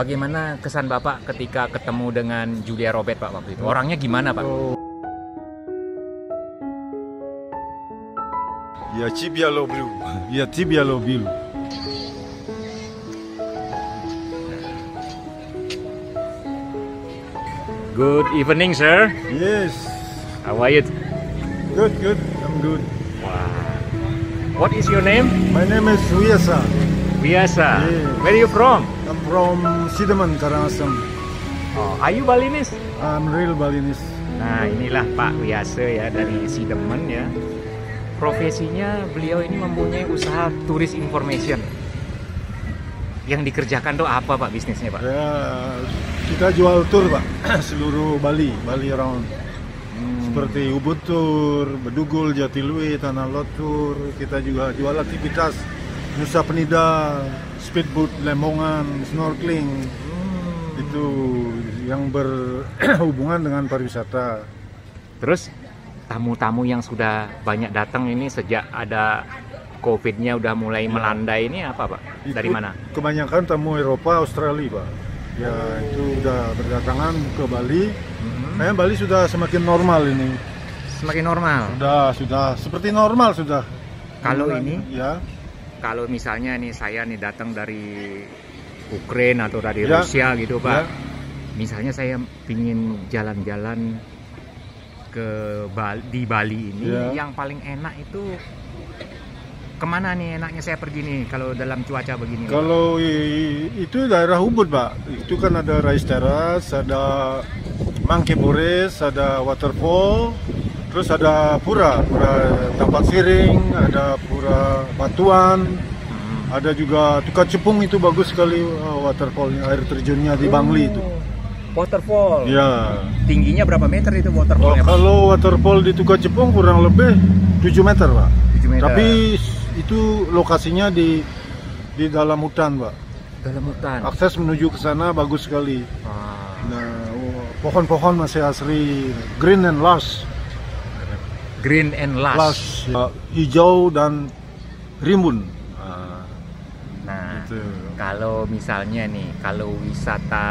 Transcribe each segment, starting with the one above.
Bagaimana kesan Bapak ketika ketemu dengan Julia Robert Pak waktu itu? Orangnya gimana Pak? Я тебя люблю. Я тебя люблю. Good evening sir. Yes. How are you? Good, good. I'm good. What is your name? My name is Wiasa. Biasa. Yeah. Where are you from? I'm from Sidaman, Karangasem. Oh, are you Balinese? I'm real Balinese. Nah inilah Pak Wiasa ya dari Sidemen ya. Profesinya beliau ini mempunyai usaha tourist information. Yang dikerjakan tuh apa Pak bisnisnya Pak? Ya, kita jual tour Pak, seluruh Bali around. Seperti Ubud Tour, Bedugul, Jatiluwe, Tanah Lot Tour. Kita juga jual aktivitas Nusa Penida, speedboat, Lemongan, snorkeling. Itu yang berhubungan dengan pariwisata. Terus tamu-tamu yang sudah banyak datang ini sejak ada COVID-nya udah mulai melandai ini apa Pak? Dari Itu mana? Kebanyakan tamu Eropa, Australia Pak. Ya itu udah berdatangan ke Bali. Kayaknya Bali sudah semakin normal ini. Semakin normal. Sudah seperti normal sudah. Kalau ini, ya. kalau misalnya nih saya nih datang dari Ukraina atau dari Ya. Rusia gitu Pak. Ya. Misalnya saya pingin jalan-jalan di Bali ini, Ya. yang paling enak itu kemana nih enaknya saya pergi nih kalau dalam cuaca begini? Kalau itu daerah Ubud Pak. Itu kan ada Rice Terrace, ada Monkey Forest, ada waterfall, terus ada pura tempat siring, ada pura batuan, ada juga Tukar Cepung itu bagus sekali waterfallnya, air terjunnya di Bangli itu. Waterfall. Ya. Tingginya berapa meter itu waterfallnya? Pak? Kalau waterfall di Tukar Cepung kurang lebih 7 meter Pak. 7 meter. Tapi itu lokasinya di dalam hutan Pak. Dalam hutan. Akses menuju ke sana bagus sekali. Nah, pohon-pohon masih asri, green and lush. Green and lush. Hijau dan rimbun. Nah, Gitu. kalau misalnya nih, kalau wisata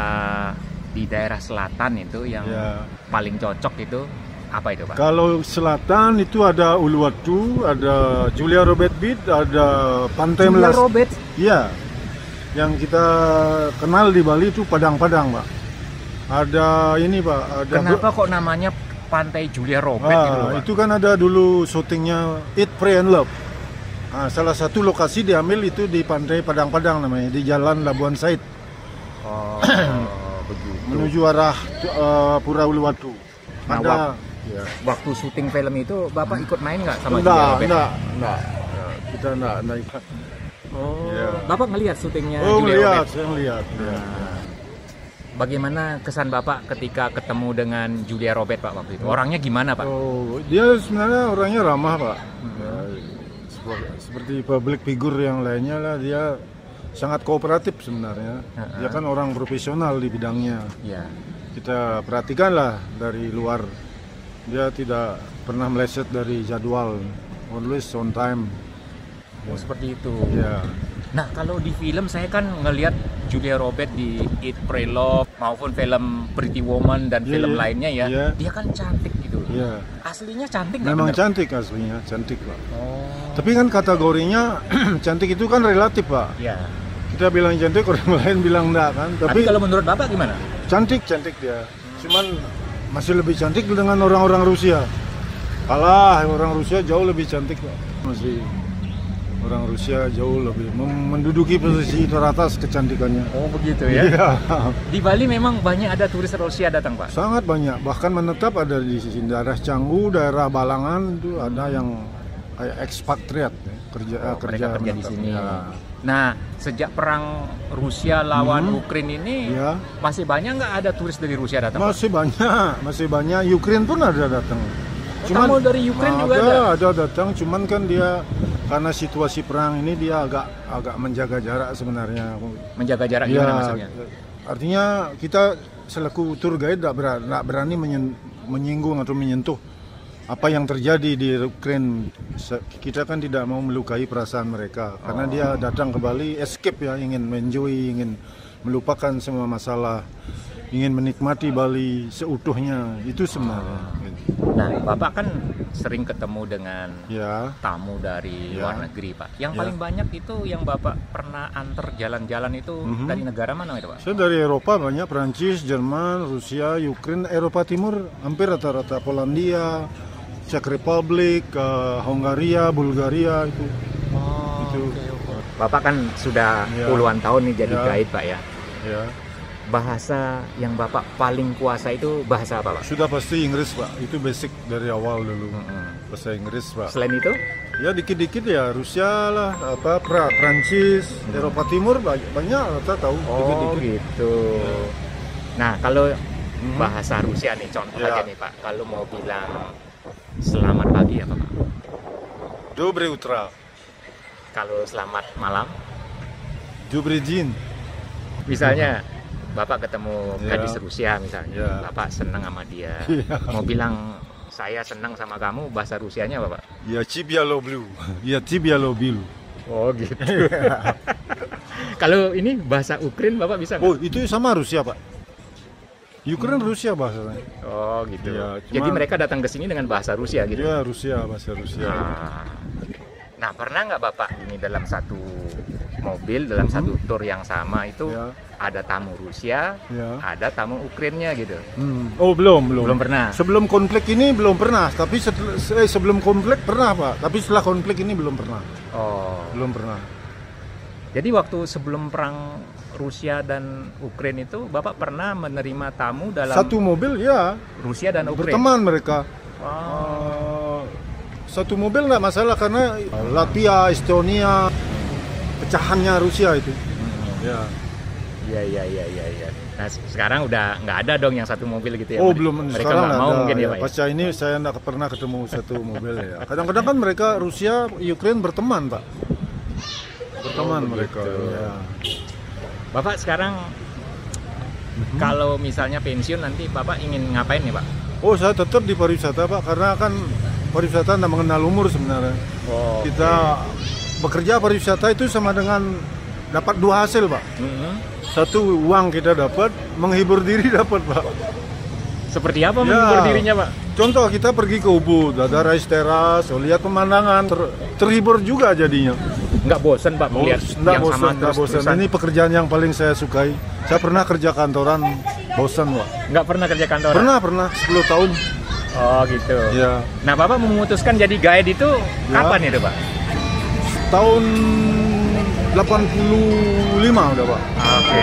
di daerah selatan itu yang Ya. paling cocok itu apa itu Pak? Kalau selatan itu ada Uluwatu, ada Julia Robert Beach, ada Pantai Julia Melas. Robert. Iya. Yang kita kenal di Bali itu Padang-Padang, Pak. Ada ini, Pak. Ada Kenapa kok namanya Pantai Julia Robert gitu loh, Pak? itu kan ada dulu syutingnya Eat, Pray and Love. Nah, salah satu lokasi diambil itu di Pantai Padang-Padang namanya, di Jalan Labuan Said. Oh, begitu. Menuju arah Pura Uluwatu. Nah, Ada ya. Waktu syuting film itu Bapak ikut main nggak sama Julia Robert? enggak. Ya, kita enggak ikut. Oh, Ya. Bapak ngelihat syutingnya Oh, Julia lihat, Robert? saya lihat. Ya. Bagaimana kesan Bapak ketika ketemu dengan Julia Robert Pak waktu itu? Orangnya gimana Pak? Oh, dia sebenarnya orangnya ramah, Pak. Ya, seperti public figure yang lainnya lah, dia sangat kooperatif sebenarnya. Dia kan orang profesional di bidangnya. Ya. Kita perhatikan lah dari luar, dia tidak pernah meleset dari jadwal, always on time. Oh, seperti itu. Ya. Nah, kalau di film saya kan ngelihat Julia Robert di Eat, Pray, Love maupun film Pretty Woman dan Iya, film iya. lainnya ya, Iya. dia kan cantik gitu. Ya. Aslinya cantik nggak? Memang bener? cantik aslinya, cantik, Pak. Oh, Tapi kan kategorinya cantik itu kan relatif, Pak. ya. Kita bilang cantik, orang lain bilang enggak kan. Tapi kalau menurut Bapak gimana? cantik dia. Cuman masih lebih cantik dengan orang-orang Rusia. Kalah, orang Rusia jauh lebih cantik, Pak. Masih orang Rusia jauh lebih menduduki posisi teratas kecantikannya. Oh, begitu ya. Iya. Di Bali memang banyak ada turis Rusia datang, Pak. Sangat banyak, bahkan menetap ada di sisi daerah Canggu, daerah Balangan itu ada yang kayak ekspatriat ya, Mereka kerja di menetap. sini. Ya. Nah, sejak perang Rusia lawan Ukraina ini Ya. masih banyak nggak ada turis dari Rusia datang? Pak? Masih banyak. Ukraine pun ada datang. Tamu dari Ukraina juga ada datang, cuman kan dia karena situasi perang ini dia agak menjaga jarak sebenarnya. Menjaga jarak Ya, gimana maksudnya? artinya kita selaku tour guide tidak berani menyinggung atau menyentuh apa yang terjadi di Ukraine. Kita kan tidak mau melukai perasaan mereka karena dia datang ke Bali escape ya, ingin enjoy, ingin melupakan semua masalah, ingin menikmati Bali seutuhnya, itu sebenarnya. Nah, Bapak kan sering ketemu dengan Ya, tamu dari Ya. luar negeri, Pak. Yang Ya. paling banyak itu yang Bapak pernah antar jalan-jalan itu dari negara mana itu, Pak? saya dari Eropa banyak, Prancis, Jerman, Rusia, Ukraina, Eropa Timur hampir rata-rata, Polandia, Czech Republic, Hongaria, Bulgaria itu. Oh, Itu. oke. Bapak kan sudah Ya. puluhan tahun nih jadi Ya. guide, Pak ya. Ya, Bahasa yang Bapak paling kuasa itu bahasa apa, Pak? sudah pasti Inggris Pak, itu basic dari awal dulu. Mm-mm. Bahasa Inggris Pak. Selain itu? Ya dikit-dikit ya, Rusia lah, Prancis, Eropa Timur banyak rata tahu Oh, dikit-dikit. gitu. Nah, kalau bahasa Rusia nih, contoh Ya. aja nih, Pak. Kalau mau bilang selamat pagi apa, Pak? Dobre Utra, Kalau selamat malam, Dobre Jin. misalnya Bapak ketemu Ya. gadis Rusia misalnya, Ya. Bapak senang sama dia. Ya. Mau bilang saya senang sama kamu, bahasa Rusianya apa, Pak? Ya Тебя Lublю, ya Тебя Lublю. Oh, gitu. Kalau ini bahasa Ukraina Bapak bisa nggak? Oh itu sama Rusia Pak. Ukraina Rusia bahasanya. Oh, gitu. Ya, Jadi cuman- mereka datang ke sini dengan bahasa Rusia gitu. Ya Rusia, bahasa Rusia. Nah, pernah nggak Bapak ini dalam satu mobil, dalam satu tour yang sama itu Ya. ada tamu Rusia, Ya. ada tamu Ukraina gitu? Oh belum. Belum pernah? Sebelum konflik ini belum pernah, tapi sebelum konflik pernah Pak. Tapi setelah konflik ini belum pernah. Oh, Belum pernah. jadi waktu sebelum perang Rusia dan Ukraina itu Bapak pernah menerima tamu dalam Satu mobil ya, Rusia dan Ukraina? berteman mereka. Oh. Satu mobil nggak masalah karena Latvia, Estonia, pecahannya Rusia itu. Ya. Iya. Nah, sekarang udah nggak ada dong yang satu mobil gitu ya? Oh belum, Mereka sekarang nggak nggak mau ada. mungkin ya, Ya, Pak? Ya? pasca ini saya nggak pernah ketemu satu mobil ya. Kadang-kadang kan mereka Rusia, Ukraina berteman Pak. Berteman Oh, mereka. begitu. Ya. Bapak sekarang kalau misalnya pensiun nanti Bapak ingin ngapain nih, Pak? Oh saya tetap di pariwisata Pak, karena kan pariwisata tidak mengenal umur sebenarnya. Oh, Kita bekerja pariwisata itu sama dengan dapat dua hasil Pak. Satu, uang kita dapat, menghibur diri dapat Pak. Seperti apa Ya. menghibur dirinya, Pak? Contoh kita pergi ke Ubud, ada rice teras, lihat pemandangan, terhibur juga jadinya. Nggak bosen, Pak, melihat Nggak yang bosan, sama nggak bosan. terus-terusan? Ini pekerjaan yang paling saya sukai. Saya pernah kerja kantoran, bosan Pak. Nggak pernah kerja kantoran? Pernah 10 tahun. Oh, gitu. Ya. Nah, Bapak memutuskan jadi guide itu Ya. kapan itu, Pak? Tahun 85 udah Pak. Oke.